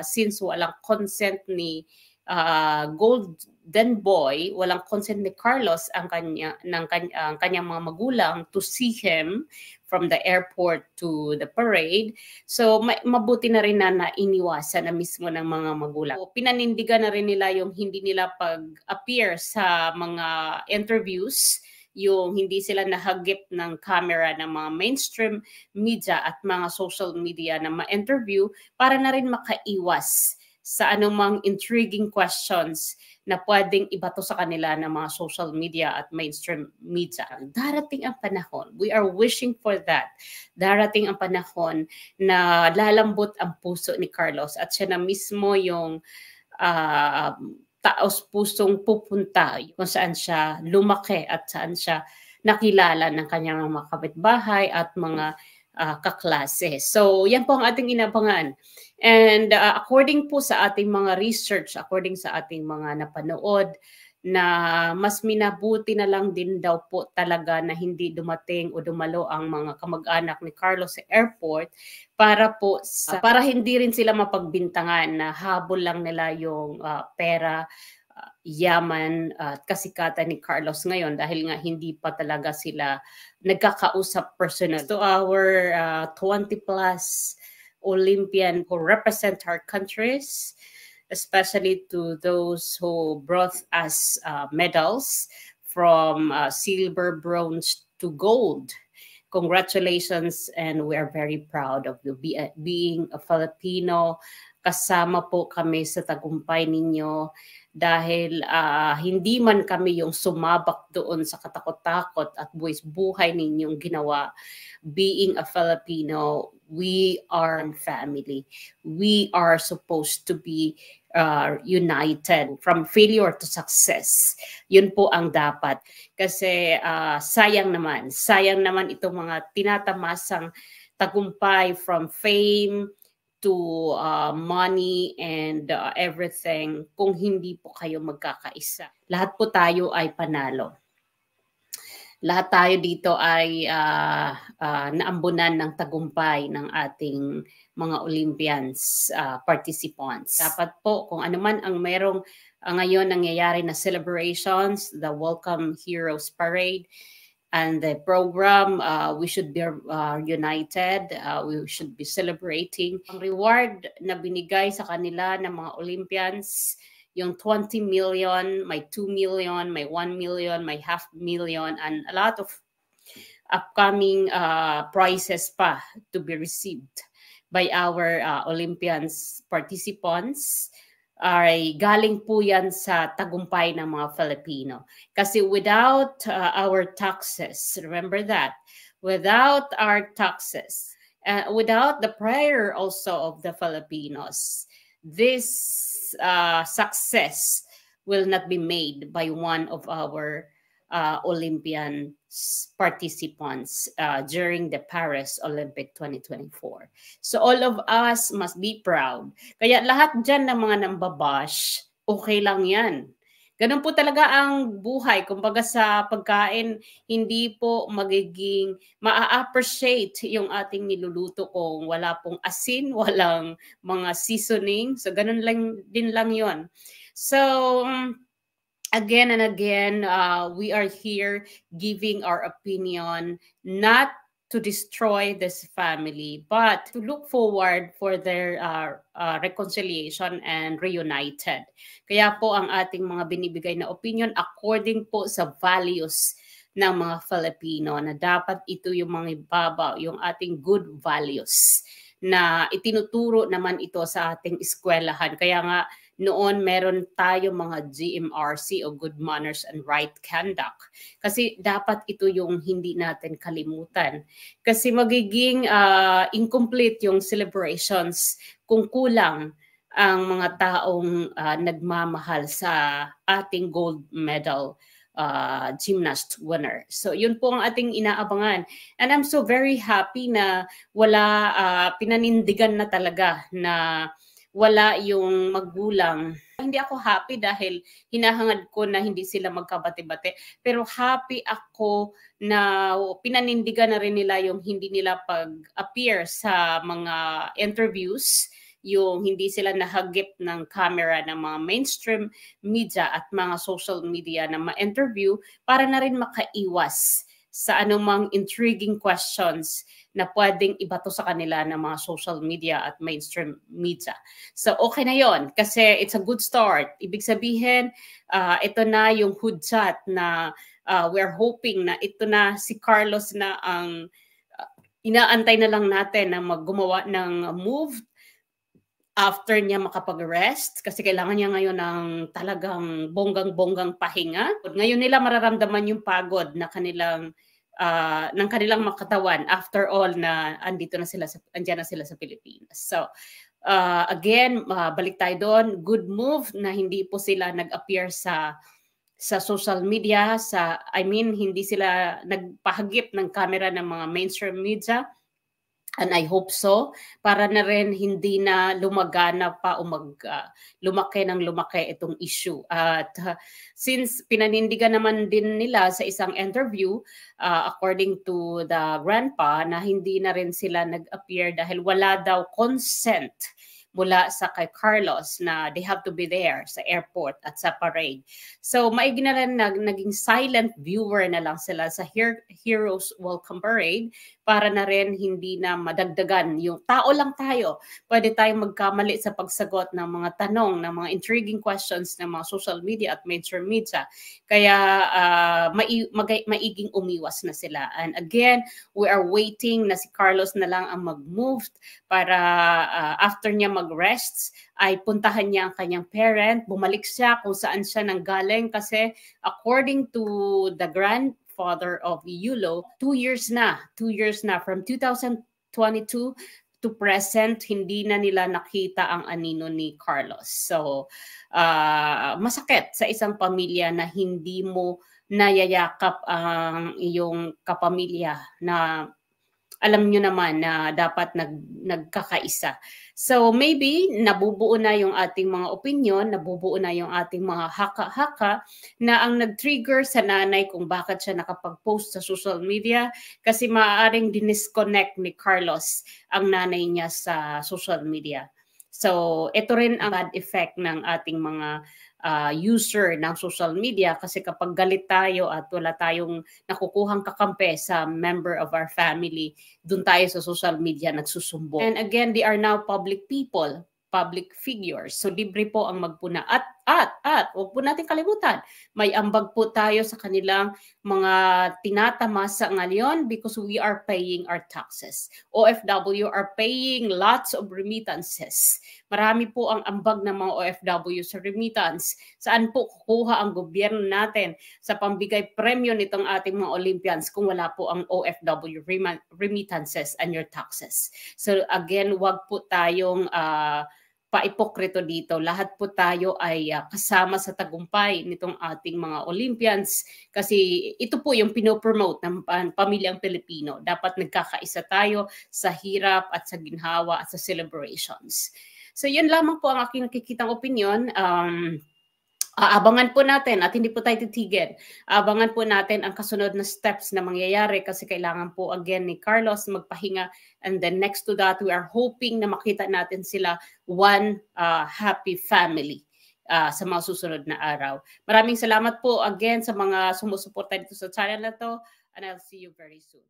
since walang consent ni Golden Boy, walang consent ni Carlos ang kanyang mga magulang to see him from the airport to the parade. So mabuti na rin na iniwasan na mismo ng mga magulang. So, pinanindigan na rin nila yung hindi nila pag-appear sa mga interviews, yung hindi sila nahagip ng camera ng mga mainstream media at mga social media na ma-interview para na rin makaiwas sa anumang intriguing questions na pwedeng ibato sa kanila ng mga social media at mainstream media. Darating ang panahon, we are wishing for that. Darating ang panahon na lalambot ang puso ni Carlos at siya na mismo yung taos-pusong pupunta kung saan siya lumaki at saan siya nakilala ng kanyang mga kapitbahay at mga kaklase. So yan po ang ating inabangan. And according po sa ating mga research, according sa ating mga napanood, na mas minabuti na lang din daw po talaga na hindi dumating o dumalo ang mga kamag-anak ni Carlos sa airport para hindi rin sila mapagbintangan na habol lang nila yung pera, yaman at kasikatan ni Carlos ngayon dahil nga hindi pa talaga sila nagkakausap personal. To our 20 plus Olympian who represent our countries, especially to those who brought us medals from silver, bronze to gold. Congratulations, and we are very proud of you being a Filipino. Kasama po kami sa tagumpay ninyo dahil hindi man kami yung sumabak doon sa katakot-takot at buhay ninyong ginawa. Being a Filipino, we are family. We are supposed to be united from failure to success. Yun po ang dapat. Kasi sayang naman itong mga tinatamasang tagumpay from fame to money and everything kung hindi po kayo magkakaisa. Lahat po tayo ay panalo. Lahat tayo dito ay naambunan ng tagumpay ng ating mga Olympians participants. Dapat po kung ano man ang merong ngayon nangyayari na celebrations, the Welcome Heroes Parade, and the program, we should be united. We should be celebrating. Ang reward na binigay sa kanila ng mga Olympians, yung 20 million, may 2 million, may 1 million, may $500,000, and a lot of upcoming prizes pa to be received by our Olympians participants ay galing po yan sa tagumpay ng mga Filipino. Kasi without our taxes, remember that, without our taxes, without the prayer also of the Filipinos, this success will not be made by one of our Olympian participants during the Paris Olympic 2024. So all of us must be proud. Kaya lahat dyan ng mga nambabash, okay lang yan. Ganun po talaga ang buhay. Kumbaga sa pagkain, hindi po magiging ma-appreciate yung ating niluluto kung wala pong asin, walang mga seasoning. So ganun lang din lang yon. So again and again, we are here giving our opinion, not to destroy this family, but to look forward for their reconciliation and reunited. Kaya po ang ating mga binibigay na opinion according po sa values ng mga Filipino na dapat ito yung mga ibabaw, yung ating good values na itinuturo naman ito sa ating eskwelahan. Kaya nga noon meron tayo mga GMRC o Good Manners and Right Conduct. Kasi dapat ito yung hindi natin kalimutan. Kasi magiging incomplete yung celebrations kung kulang ang mga taong nagmamahal sa ating gold medal gymnast winner. So yun po ang ating inaabangan. And I'm so very happy na wala, pinanindigan na talaga na wala yung magulang. Hindi ako happy dahil hinahangad ko na hindi sila magkabati-bati. Pero happy ako na pinanindigan na rin nila yung hindi nila pag-appear sa mga interviews yung hindi sila nahagip ng camera ng mga mainstream media at mga social media na ma-interview para na rin makaiwas sa anumang intriguing questions na pwedeng ibato sa kanila ng mga social media at mainstream media. So okay na yon kasi it's a good start. Ibig sabihin, ito na yung hudyat na we're hoping na ito na si Carlos na ang inaantay na lang natin na maggumawa ng move after niya makapag-rest kasi kailangan niya ngayon ng talagang bonggang-bonggang pahinga. Ngayon nila mararamdaman yung pagod na kanilang ng kanilang mga katawan after all na andiyan na sila sa Pilipinas. So again, balik tayo doon, good move na hindi po sila nag-appear sa social media, hindi sila nagpahagip ng camera ng mga mainstream media. And I hope so, para na rin hindi na lumagana pa o lumaki ng lumaki itong issue. At since pinanindigan naman din nila sa isang interview, according to the grandpa, na hindi na rin sila nag-appear dahil wala daw consent mula sa kay Carlos na they have to be there sa airport at sa parade. So maigi na rin naging silent viewer na lang sila sa Heroes Welcome Parade para na rin hindi na madagdagan yung tao lang tayo. Pwede tayong magkamali sa pagsagot ng mga tanong, ng mga intriguing questions ng mga social media at mainstream media. Kaya maiging umiwas na sila. And again, we are waiting na si Carlos na lang ang mag-move para after niya mag-rest ay puntahan niya ang kanyang parent, bumalik siya kung saan siya nanggaling kasi according to the grandfather of Yulo, 2 years na from 2022 to present, hindi na nila nakita ang anino ni Carlos. So, masakit sa isang pamilya na hindi mo nayayakap ang iyong kapamilya na alam nyo naman na dapat nagkakaisa. So maybe nabubuo na yung ating mga opinion, nabubuo na yung ating mga haka-haka na ang nag-trigger sa nanay kung bakit siya nakapag-post sa social media kasi maaaring dinisconnect ni Carlos ang nanay niya sa social media. So ito rin ang bad effect ng ating mga user ng social media kasi kapag galit tayo at wala tayong nakukuhang kakampi sa member of our family, dun tayo sa social media nagsusumbong. And again, they are now public people, public figures. So libre po ang magpuna. At huwag po natin kalimutan, may ambag po tayo sa kanilang mga tinatamasa ngayon because we are paying our taxes. OFW are paying lots of remittances. Marami po ang ambag ng mga OFW sa remittance. Saan po kukuha ang gobyerno natin sa pambigay premyo nitong ating mga Olympians kung wala po ang OFW remittances and your taxes. So again, wag po tayong paipokrito dito. Lahat po tayo ay kasama sa tagumpay nitong ating mga Olympians kasi ito po yung pinopromote ng pamilyang Pilipino. Dapat nagkakaisa tayo sa hirap at sa ginhawa at sa celebrations. So yun lamang po ang aking nakikitang opinion. Aabangan po natin at hindi po tayo titigil. Aabangan po natin ang kasunod na steps na mangyayari kasi kailangan po again ni Carlos magpahinga and then next to that we are hoping na makita natin sila one happy family sa mga susunod na araw. Maraming salamat po again sa mga sumusuporta dito sa channel na to and I'll see you very soon.